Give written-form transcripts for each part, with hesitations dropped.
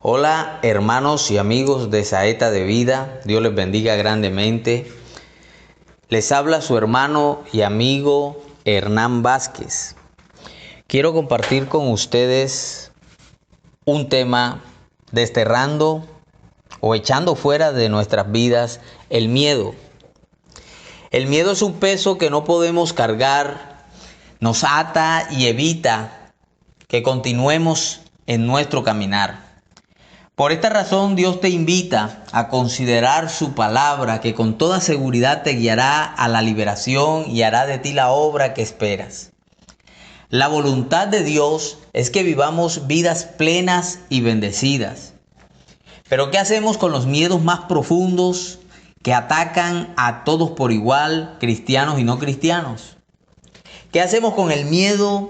Hola hermanos y amigos de Saeta de Vida, Dios les bendiga grandemente. Les habla su hermano y amigo Hernán Vázquez. Quiero compartir con ustedes un tema desterrando o echando fuera de nuestras vidas el miedo. El miedo es un peso que no podemos cargar, nos ata y evita que continuemos en nuestro caminar. Por esta razón Dios te invita a considerar su palabra que con toda seguridad te guiará a la liberación y hará de ti la obra que esperas. La voluntad de Dios es que vivamos vidas plenas y bendecidas. Pero ¿qué hacemos con los miedos más profundos que atacan a todos por igual, cristianos y no cristianos? ¿Qué hacemos con el miedo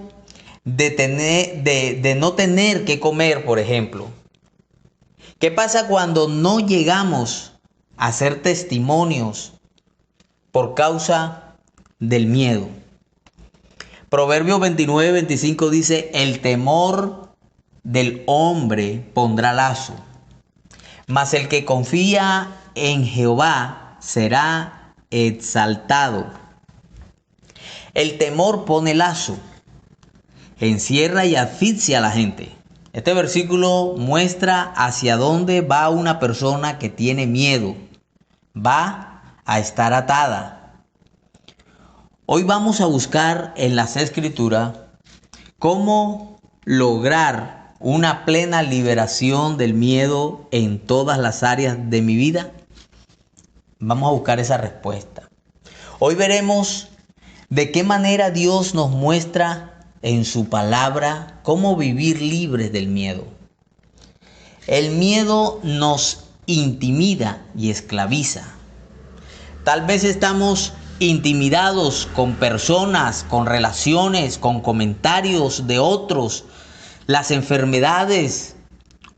de no tener que comer, por ejemplo? ¿Qué pasa cuando no llegamos a ser testimonios por causa del miedo? Proverbios 29:25 dice: el temor del hombre pondrá lazo, mas el que confía en Jehová será exaltado. El temor pone lazo, encierra y asfixia a la gente. Este versículo muestra hacia dónde va una persona que tiene miedo. Va a estar atada. Hoy vamos a buscar en las Escrituras cómo lograr una plena liberación del miedo en todas las áreas de mi vida. Vamos a buscar esa respuesta. Hoy veremos de qué manera Dios nos muestra en su palabra cómo vivir libres del miedo. El miedo nos intimida y esclaviza. Tal vez estamos intimidados con personas, con relaciones, con comentarios de otros, las enfermedades,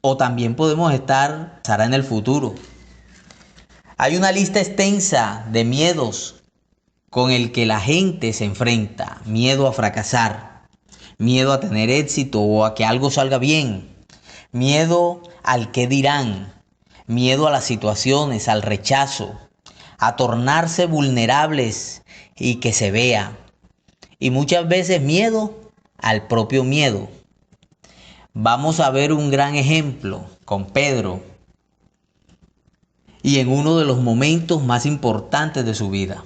o también podemos estar en el futuro. Hay una lista extensa de miedos con el que la gente se enfrenta. Miedo a fracasar, miedo a tener éxito o a que algo salga bien, miedo al qué dirán, miedo a las situaciones, al rechazo, a tornarse vulnerables y que se vea. Y muchas veces miedo al propio miedo. Vamos a ver un gran ejemplo con Pedro y en uno de los momentos más importantes de su vida.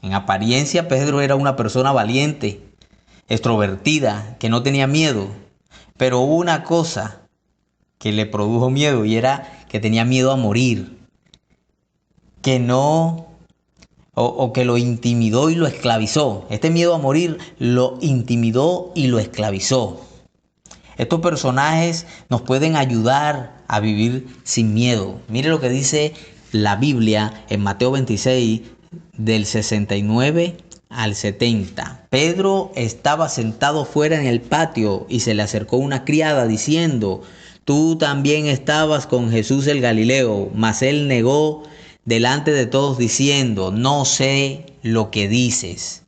En apariencia, Pedro era una persona valiente, extrovertida, que no tenía miedo, pero hubo una cosa que le produjo miedo y era que tenía miedo a morir, que lo intimidó y lo esclavizó. Este miedo a morir lo intimidó y lo esclavizó. Estos personajes nos pueden ayudar a vivir sin miedo. Mire lo que dice la Biblia en Mateo 26, del 69 al 70. Pedro estaba sentado fuera en el patio y se le acercó una criada diciendo: tú también estabas con Jesús el Galileo. Mas él negó delante de todos diciendo: no sé lo que dices.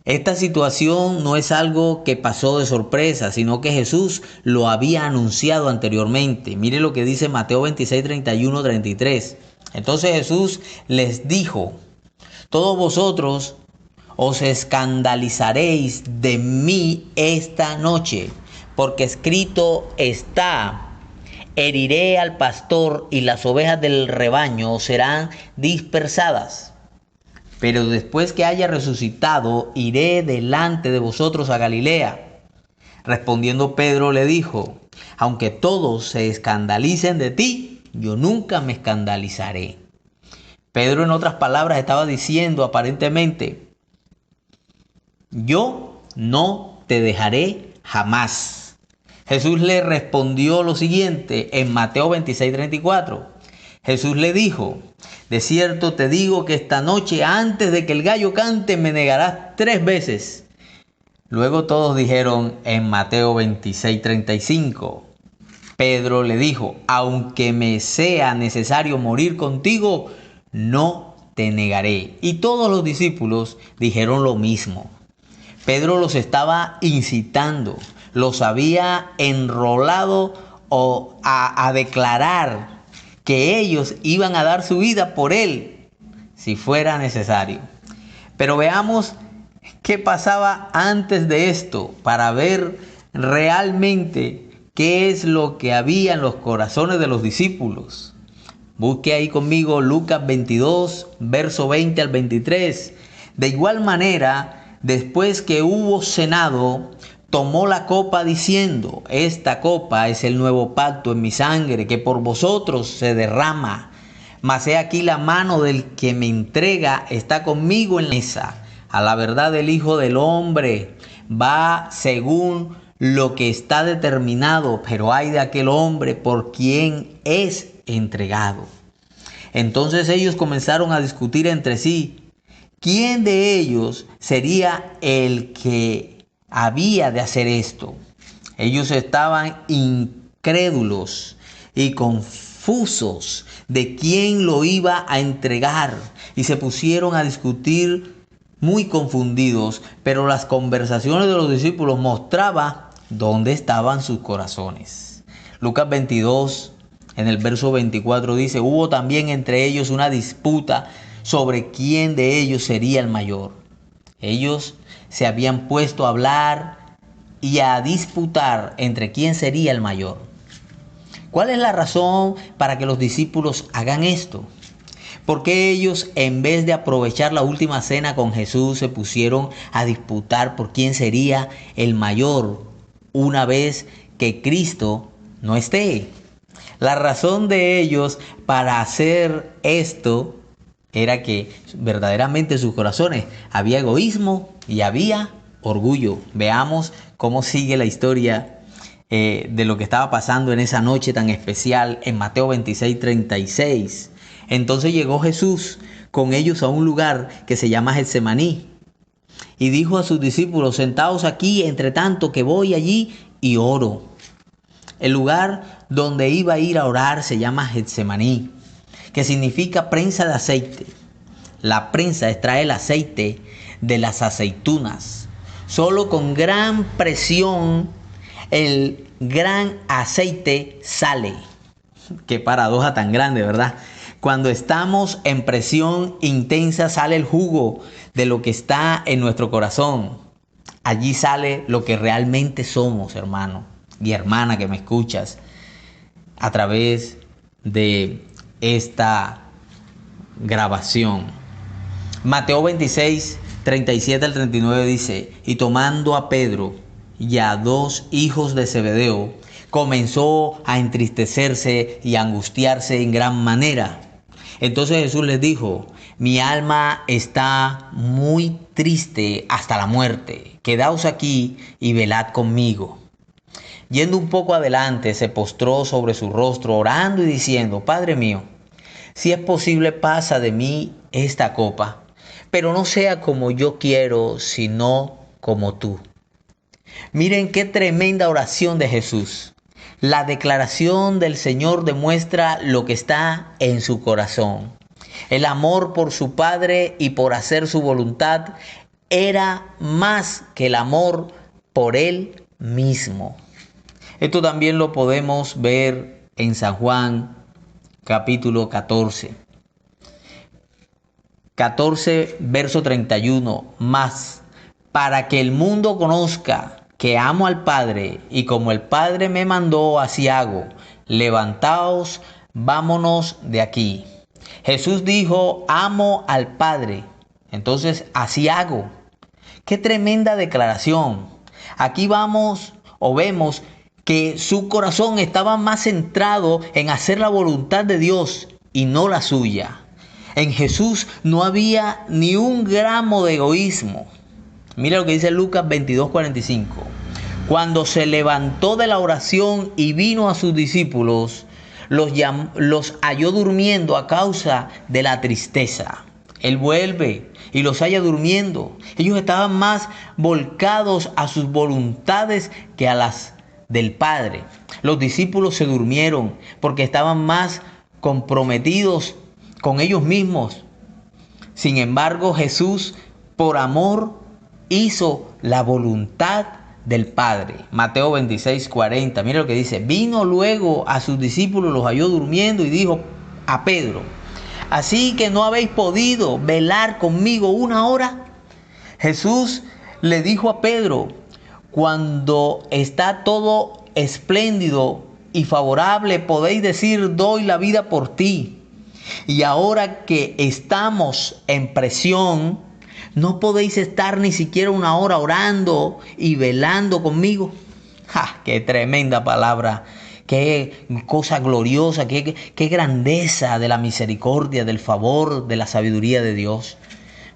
Esta situación no es algo que pasó de sorpresa, sino que Jesús lo había anunciado anteriormente. Mire lo que dice Mateo 26, 31, 33. Entonces Jesús les dijo: todos vosotros os escandalizaréis de mí esta noche, porque escrito está: heriré al pastor y las ovejas del rebaño serán dispersadas. Pero después que haya resucitado, iré delante de vosotros a Galilea. Respondiendo Pedro le dijo: aunque todos se escandalicen de ti, yo nunca me escandalizaré. Pedro, en otras palabras, estaba diciendo aparentemente: yo no te dejaré jamás. Jesús le respondió lo siguiente en Mateo 26, 34. Jesús le dijo: de cierto te digo que esta noche, antes de que el gallo cante, me negarás 3 veces. Luego todos dijeron en Mateo 26, 35. Pedro le dijo: aunque me sea necesario morir contigo, no te negaré. Y todos los discípulos dijeron lo mismo. Pedro los estaba incitando, los había enrolado o a declarar que ellos iban a dar su vida por él si fuera necesario. Pero veamos qué pasaba antes de esto para ver realmente qué es lo que había en los corazones de los discípulos. Busque ahí conmigo Lucas 22, verso 20 al 23. De igual manera, después que hubo cenado, tomó la copa diciendo: esta copa es el nuevo pacto en mi sangre, que por vosotros se derrama. Mas he aquí la mano del que me entrega está conmigo en la mesa. A la verdad, el Hijo del Hombre va según lo que está determinado, pero ay de aquel hombre por quien es entregado. Entonces ellos comenzaron a discutir entre sí quién de ellos sería el que había de hacer esto. Ellos estaban incrédulos y confusos de quién lo iba a entregar y se pusieron a discutir muy confundidos, pero las conversaciones de los discípulos mostraban dónde estaban sus corazones. Lucas 22, en el verso 24 dice: hubo también entre ellos una disputa sobre quién de ellos sería el mayor. Ellos se habían puesto a hablar y a disputar entre quién sería el mayor. ¿Cuál es la razón para que los discípulos hagan esto? ¿Por qué ellos, en vez de aprovechar la última cena con Jesús, se pusieron a disputar por quién sería el mayor una vez que Cristo no esté? La razón de ellos para hacer esto era que verdaderamente en sus corazones había egoísmo y había orgullo. Veamos cómo sigue la historia de lo que estaba pasando en esa noche tan especial en Mateo 26:36. Entonces llegó Jesús con ellos a un lugar que se llama Getsemaní y dijo a sus discípulos: sentaos aquí entre tanto que voy allí y oro. El lugar donde iba a ir a orar se llama Getsemaní, que significa prensa de aceite. La prensa extrae el aceite de las aceitunas. Solo con gran presión el gran aceite sale. Qué paradoja tan grande, ¿verdad? Cuando estamos en presión intensa sale el jugo de lo que está en nuestro corazón. Allí sale lo que realmente somos, hermano y hermana que me escuchas a través de esta grabación. Mateo 26:37 al 39 dice: y tomando a Pedro y a 2 hijos de Zebedeo, comenzó a entristecerse y a angustiarse en gran manera. Entonces Jesús les dijo: mi alma está muy triste hasta la muerte. Quedaos aquí y velad conmigo. Yendo un poco adelante, se postró sobre su rostro, orando y diciendo: Padre mío, si es posible, pasa de mí esta copa, pero no sea como yo quiero, sino como tú. Miren qué tremenda oración de Jesús. La declaración del Señor demuestra lo que está en su corazón. El amor por su Padre y por hacer su voluntad era más que el amor por Él mismo. Esto también lo podemos ver en San Juan, capítulo 14. 14, verso 31. Mas, para que el mundo conozca que amo al Padre, y como el Padre me mandó, así hago. Levantaos, vámonos de aquí. Jesús dijo: amo al Padre, entonces así hago. Qué tremenda declaración. Aquí vemos que su corazón estaba más centrado en hacer la voluntad de Dios y no la suya. En Jesús no había ni un gramo de egoísmo. Mira lo que dice Lucas 22:45. Cuando se levantó de la oración y vino a sus discípulos, los halló durmiendo a causa de la tristeza. Él vuelve y los halla durmiendo. Ellos estaban más volcados a sus voluntades que a las del Padre. Los discípulos se durmieron porque estaban más comprometidos con ellos mismos. Sin embargo, Jesús, por amor, hizo la voluntad del Padre. Mateo 26:40. Mira lo que dice. Vino luego a sus discípulos, los halló durmiendo y dijo a Pedro: ¿así que no habéis podido velar conmigo una hora? Jesús le dijo a Pedro: cuando está todo espléndido y favorable, podéis decir, doy la vida por ti. Y ahora que estamos en presión, ¿no podéis estar ni siquiera una hora orando y velando conmigo? ¡Ja! ¡Qué tremenda palabra! ¡Qué cosa gloriosa! ¡Qué grandeza de la misericordia, del favor, de la sabiduría de Dios!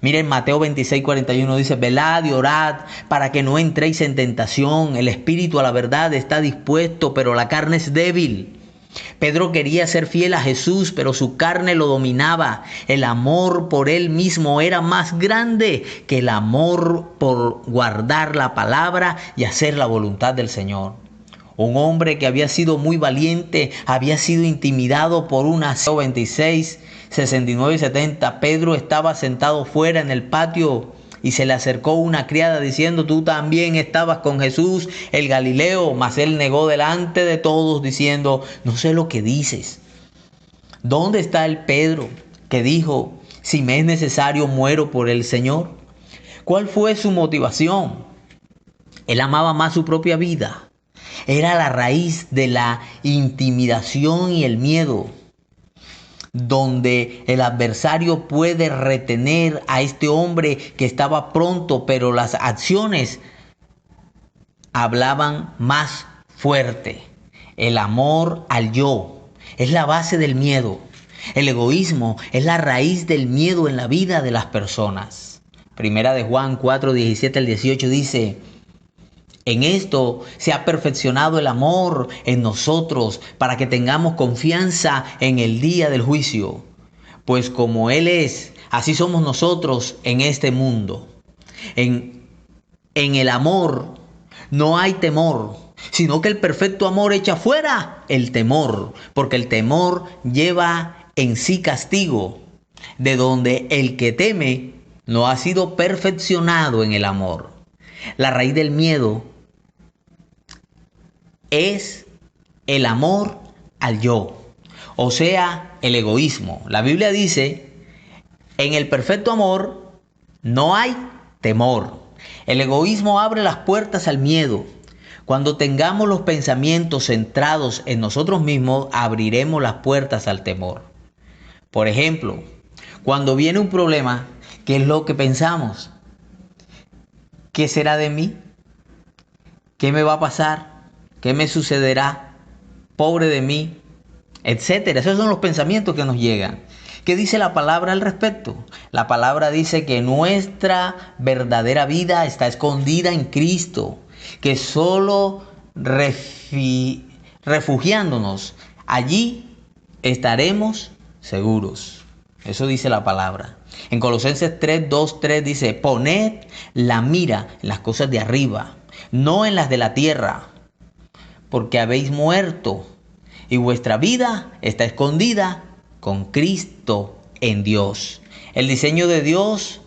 Miren, Mateo 26:41 dice: velad y orad para que no entréis en tentación. El espíritu a la verdad está dispuesto, pero la carne es débil. Pedro quería ser fiel a Jesús, pero su carne lo dominaba. El amor por él mismo era más grande que el amor por guardar la palabra y hacer la voluntad del Señor. Un hombre que había sido muy valiente, había sido intimidado por una 26, 69 y 70. Pedro estaba sentado fuera en el patio y se le acercó una criada diciendo: tú también estabas con Jesús el Galileo. Mas él negó delante de todos diciendo: no sé lo que dices. ¿Dónde está el Pedro que dijo: si me es necesario muero por el Señor? ¿Cuál fue su motivación? Él amaba más su propia vida. Era la raíz de la intimidación y el miedo, donde el adversario puede retener a este hombre que estaba pronto, pero las acciones hablaban más fuerte. El amor al yo es la base del miedo. El egoísmo es la raíz del miedo en la vida de las personas. Primera de Juan 4:17-18 dice: en esto se ha perfeccionado el amor en nosotros, para que tengamos confianza en el día del juicio. Pues como Él es, así somos nosotros en este mundo. En el amor no hay temor, sino que el perfecto amor echa fuera el temor, porque el temor lleva en sí castigo, de donde el que teme no ha sido perfeccionado en el amor. La raíz del miedo es el amor al yo, o sea, el egoísmo. La Biblia dice: en el perfecto amor no hay temor. El egoísmo abre las puertas al miedo. Cuando tengamos los pensamientos centrados en nosotros mismos, abriremos las puertas al temor. Por ejemplo, cuando viene un problema, ¿qué es lo que pensamos? ¿Qué será de mí? ¿Qué me va a pasar? ¿Qué me sucederá? Pobre de mí, etcétera. Esos son los pensamientos que nos llegan. ¿Qué dice la palabra al respecto? La palabra dice que nuestra verdadera vida está escondida en Cristo, que solo refugiándonos allí estaremos seguros. Eso dice la palabra. En Colosenses 3:2-3 dice: poned la mira en las cosas de arriba, no en las de la tierra, porque habéis muerto y vuestra vida está escondida con Cristo en Dios. El diseño de Dios: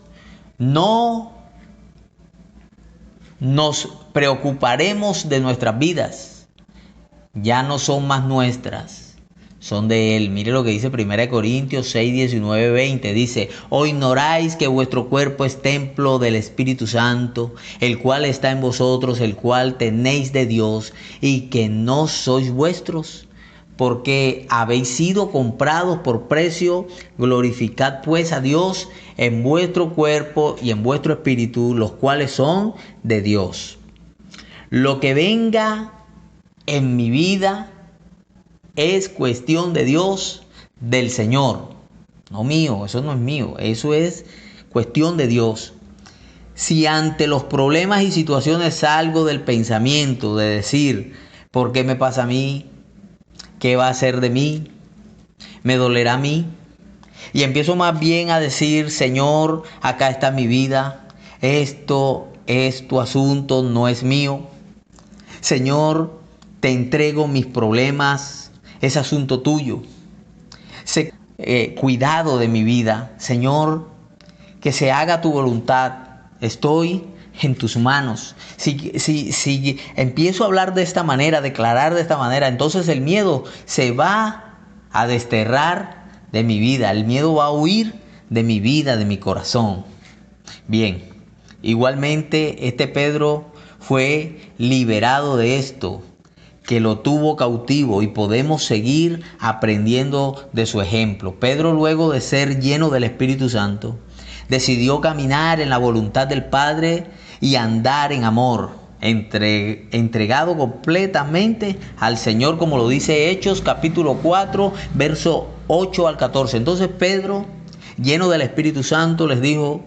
no nos preocuparemos de nuestras vidas. Ya no son más nuestras, son de Él. Mire lo que dice 1 Corintios 6:19-20. Dice: ¿o ignoráis que vuestro cuerpo es templo del Espíritu Santo, el cual está en vosotros, el cual tenéis de Dios, y que no sois vuestros? Porque habéis sido comprados por precio. Glorificad pues a Dios en vuestro cuerpo y en vuestro espíritu, los cuales son de Dios. Lo que venga en mi vida es cuestión de Dios, del Señor, no mío. Eso no es mío, eso es cuestión de Dios. Si ante los problemas y situaciones salgo del pensamiento de decir: ¿por qué me pasa a mí? ¿Qué va a ser de mí? ¿Me dolerá a mí? Y empiezo más bien a decir: Señor, acá está mi vida, esto es tu asunto, no es mío. Señor, te entrego mis problemas, es asunto tuyo. Cuidado de mi vida. Señor, que se haga tu voluntad. Estoy en tus manos. Si empiezo a hablar de esta manera, a declarar de esta manera, entonces el miedo se va a desterrar de mi vida. El miedo va a huir de mi vida, de mi corazón. Bien, igualmente este Pedro fue liberado de esto, que lo tuvo cautivo, y podemos seguir aprendiendo de su ejemplo. Pedro, luego de ser lleno del Espíritu Santo, decidió caminar en la voluntad del Padre y andar en amor, entregado completamente al Señor, como lo dice Hechos capítulo 4, verso 8 al 14. Entonces Pedro, lleno del Espíritu Santo, les dijo: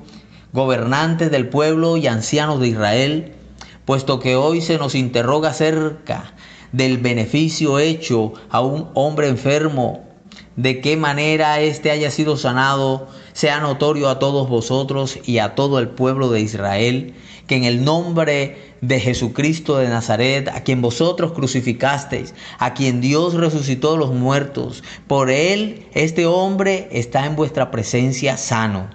gobernantes del pueblo y ancianos de Israel, puesto que hoy se nos interroga acerca del beneficio hecho a un hombre enfermo, de qué manera éste haya sido sanado, sea notorio a todos vosotros y a todo el pueblo de Israel, que en el nombre de Jesucristo de Nazaret, a quien vosotros crucificasteis, a quien Dios resucitó de los muertos, por él este hombre está en vuestra presencia sano.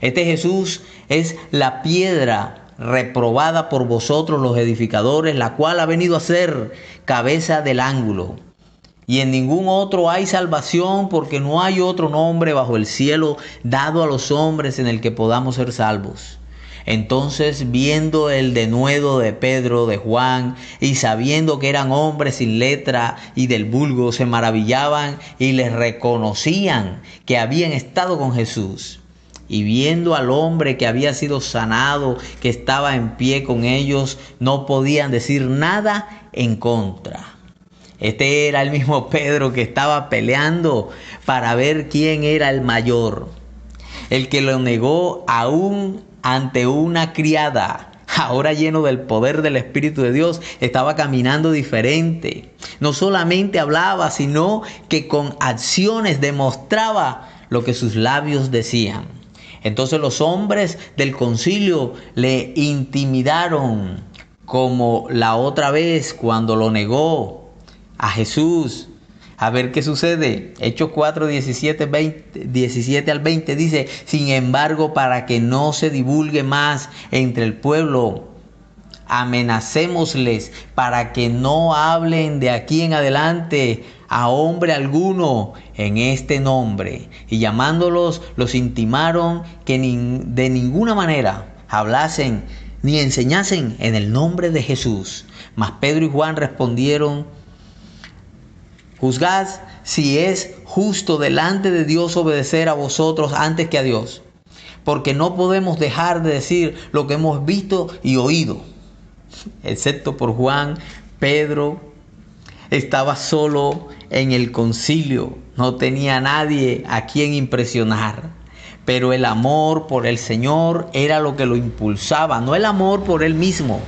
Este Jesús es la piedra reprobada por vosotros los edificadores, la cual ha venido a ser cabeza del ángulo. Y en ningún otro hay salvación, porque no hay otro nombre bajo el cielo dado a los hombres en el que podamos ser salvos. Entonces, viendo el denuedo de Pedro, de Juan, y sabiendo que eran hombres sin letra y del vulgo, se maravillaban y les reconocían que habían estado con Jesús. Y viendo al hombre que había sido sanado, que estaba en pie con ellos, no podían decir nada en contra. Este era el mismo Pedro que estaba peleando para ver quién era el mayor, el que lo negó aún ante una criada. Ahora, lleno del poder del Espíritu de Dios, estaba caminando diferente. No solamente hablaba, sino que con acciones demostraba lo que sus labios decían. Entonces los hombres del concilio le intimidaron, como la otra vez cuando lo negó a Jesús. A ver qué sucede. Hechos 4, 17 al 20 dice: sin embargo, para que no se divulgue más entre el pueblo, amenacémosles para que no hablen de aquí en adelante a hombre alguno en este nombre. Y llamándolos, los intimaron que de ninguna manera hablasen ni enseñasen en el nombre de Jesús. Mas Pedro y Juan respondieron: juzgad si es justo delante de Dios obedecer a vosotros antes que a Dios, porque no podemos dejar de decir lo que hemos visto y oído. Excepto por Juan, Pedro estaba solo en el concilio, no tenía a nadie a quien impresionar. Pero el amor por el Señor era lo que lo impulsaba, no el amor por él mismo.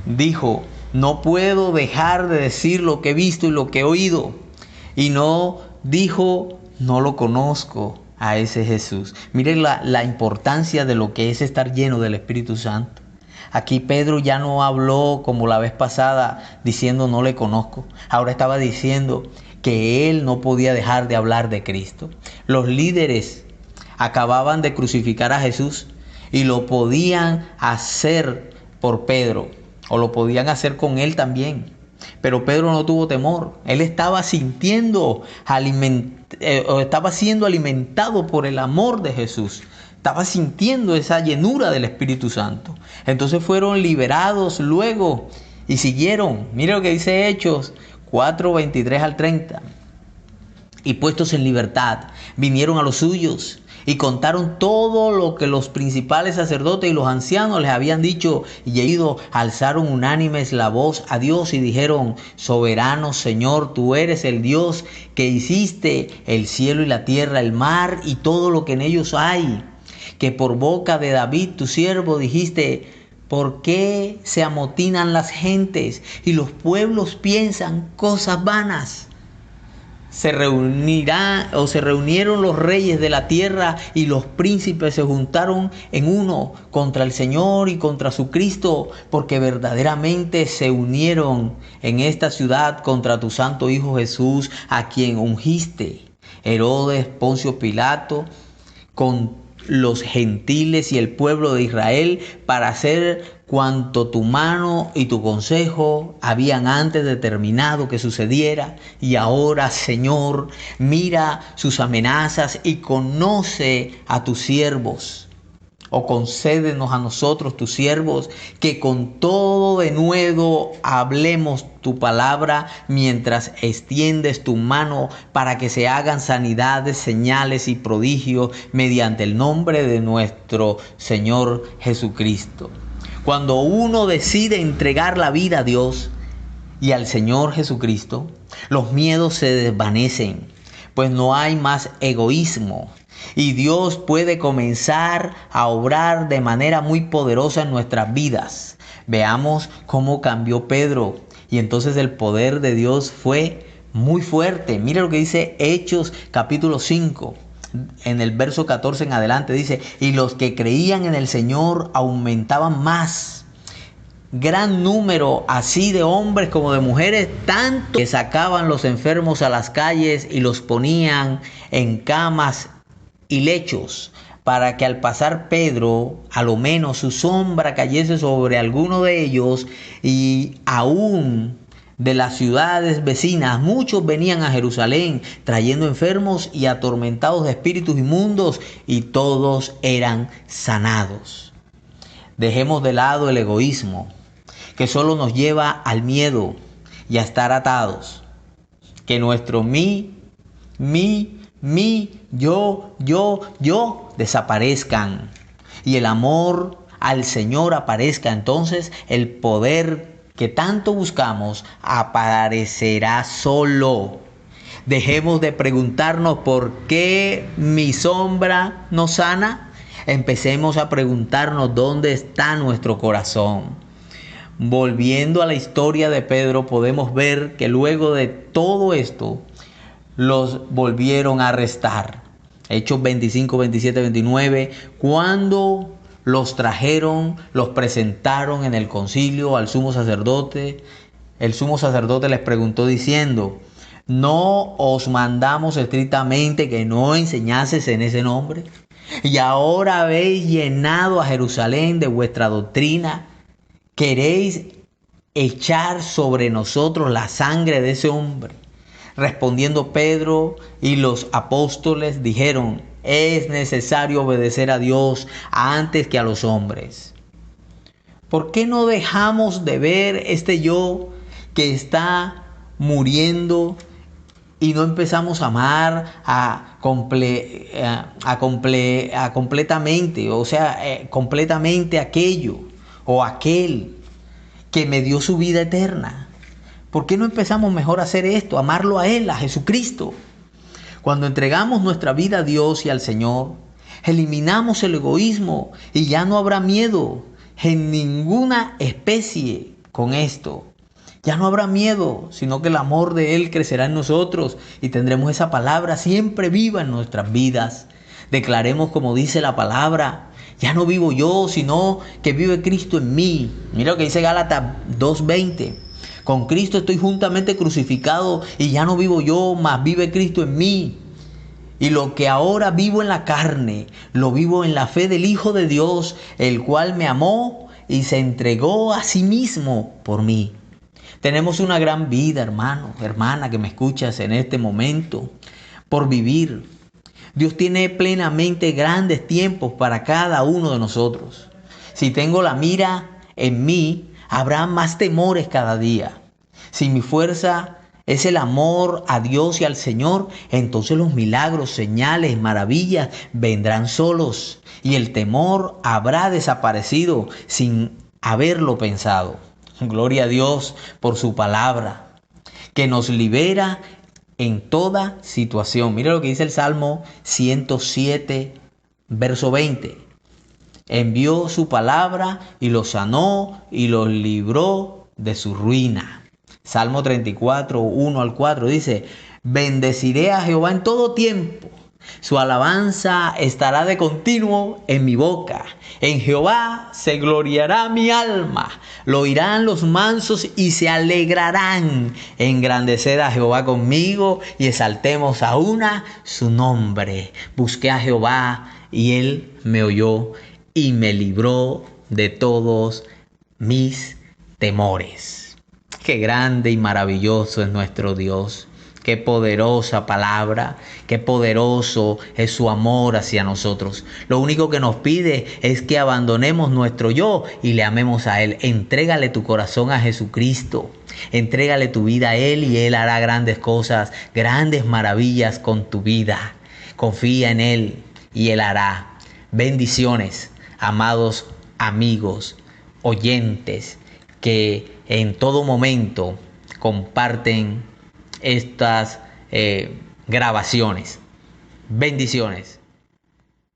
Dijo: no puedo dejar de decir lo que he visto y lo que he oído. Y no dijo: no lo conozco a ese Jesús. Miren la importancia de lo que es estar lleno del Espíritu Santo. Aquí Pedro ya no habló como la vez pasada diciendo no le conozco. Ahora estaba diciendo que él no podía dejar de hablar de Cristo. Los líderes acababan de crucificar a Jesús y lo podían hacer por Pedro, o lo podían hacer con él también. Pero Pedro no tuvo temor. Él estaba siendo alimentado por el amor de Jesús. Estaba sintiendo esa llenura del Espíritu Santo. Entonces fueron liberados luego y siguieron. Mira lo que dice Hechos 4, 23 al 30. Y puestos en libertad, vinieron a los suyos y contaron todo lo que los principales sacerdotes y los ancianos les habían dicho. Y ellos alzaron unánimes la voz a Dios y dijeron: soberano Señor, tú eres el Dios que hiciste el cielo y la tierra, el mar y todo lo que en ellos hay. Que por boca de David tu siervo dijiste: ¿por qué se amotinan las gentes y los pueblos piensan cosas vanas? Se reunieron los reyes de la tierra y los príncipes se juntaron en uno contra el Señor y contra su Cristo, porque verdaderamente se unieron en esta ciudad contra tu santo Hijo Jesús, a quien ungiste. Herodes, Poncio Pilato, con los gentiles y el pueblo de Israel, para hacer cuanto tu mano y tu consejo habían antes determinado que sucediera. Y ahora, Señor, mira sus amenazas y conoce a tus siervos. O concédenos a nosotros, tus siervos, que con todo denuedo hablemos tu palabra mientras extiendes tu mano para que se hagan sanidades, señales y prodigios mediante el nombre de nuestro Señor Jesucristo. Cuando uno decide entregar la vida a Dios y al Señor Jesucristo, los miedos se desvanecen, pues no hay más egoísmo. Y Dios puede comenzar a obrar de manera muy poderosa en nuestras vidas. Veamos cómo cambió Pedro. Y entonces el poder de Dios fue muy fuerte. Mira lo que dice Hechos capítulo 5. En el verso 14 en adelante dice: y los que creían en el Señor aumentaban más. Gran número así de hombres como de mujeres, tanto que sacaban los enfermos a las calles y los ponían en camas y lechos, para que al pasar Pedro, a lo menos su sombra cayese sobre alguno de ellos. Y aún de las ciudades vecinas muchos venían a Jerusalén trayendo enfermos y atormentados de espíritus inmundos, y todos eran sanados. Dejemos de lado el egoísmo, que solo nos lleva al miedo y a estar atados. Que nuestro mí, yo desaparezcan y el amor al Señor aparezca. Entonces el poder que tanto buscamos aparecerá solo. Dejemos de preguntarnos por qué mi sombra no sana. Empecemos a preguntarnos dónde está nuestro corazón. Volviendo a la historia de Pedro, podemos ver que luego de todo esto los volvieron a arrestar. Hechos 25, 27, 29. Cuando los trajeron, los presentaron en el concilio al sumo sacerdote. El sumo sacerdote les preguntó diciendo: ¿no os mandamos estrictamente que no enseñases en ese nombre? Y ahora habéis llenado a Jerusalén de vuestra doctrina. ¿Queréis echar sobre nosotros la sangre de ese hombre? Respondiendo Pedro y los apóstoles dijeron: es necesario obedecer a Dios antes que a los hombres. ¿Por qué no dejamos de ver este yo que está muriendo y no empezamos a amar completamente aquello o aquel que me dio su vida eterna? ¿Por qué no empezamos mejor a hacer esto? Amarlo a Él, a Jesucristo. Cuando entregamos nuestra vida a Dios y al Señor, eliminamos el egoísmo y ya no habrá miedo en ninguna especie con esto. Ya no habrá miedo, sino que el amor de Él crecerá en nosotros y tendremos esa palabra siempre viva en nuestras vidas. Declaremos como dice la palabra: ya no vivo yo, sino que vive Cristo en mí. Mira lo que dice Gálatas 2:20. Con Cristo estoy juntamente crucificado y ya no vivo yo, mas vive Cristo en mí. Y lo que ahora vivo en la carne, lo vivo en la fe del Hijo de Dios, el cual me amó y se entregó a sí mismo por mí. Tenemos una gran vida, hermano, hermana, que me escuchas en este momento, por vivir. Dios tiene plenamente grandes tiempos para cada uno de nosotros. Si tengo la mira en mí, habrá más temores cada día. Si mi fuerza es el amor a Dios y al Señor, entonces los milagros, señales, maravillas vendrán solos y el temor habrá desaparecido sin haberlo pensado. Gloria a Dios por su palabra, que nos libera en toda situación. Mira lo que dice el Salmo 107, verso 20. Envió su palabra y los sanó y los libró de su ruina. Salmo 34, 1 al 4 dice: bendeciré a Jehová en todo tiempo. Su alabanza estará de continuo en mi boca. En Jehová se gloriará mi alma. Lo oirán los mansos y se alegrarán. Engrandeced a Jehová conmigo y exaltemos a una su nombre. Busqué a Jehová y él me oyó y me libró de todos mis temores. Qué grande y maravilloso es nuestro Dios. Qué poderosa palabra, qué poderoso es su amor hacia nosotros. Lo único que nos pide es que abandonemos nuestro yo y le amemos a Él. Entrégale tu corazón a Jesucristo. Entrégale tu vida a Él y Él hará grandes cosas, grandes maravillas con tu vida. Confía en Él y Él hará. Bendiciones, amados amigos, oyentes que en todo momento comparten estas grabaciones. Bendiciones.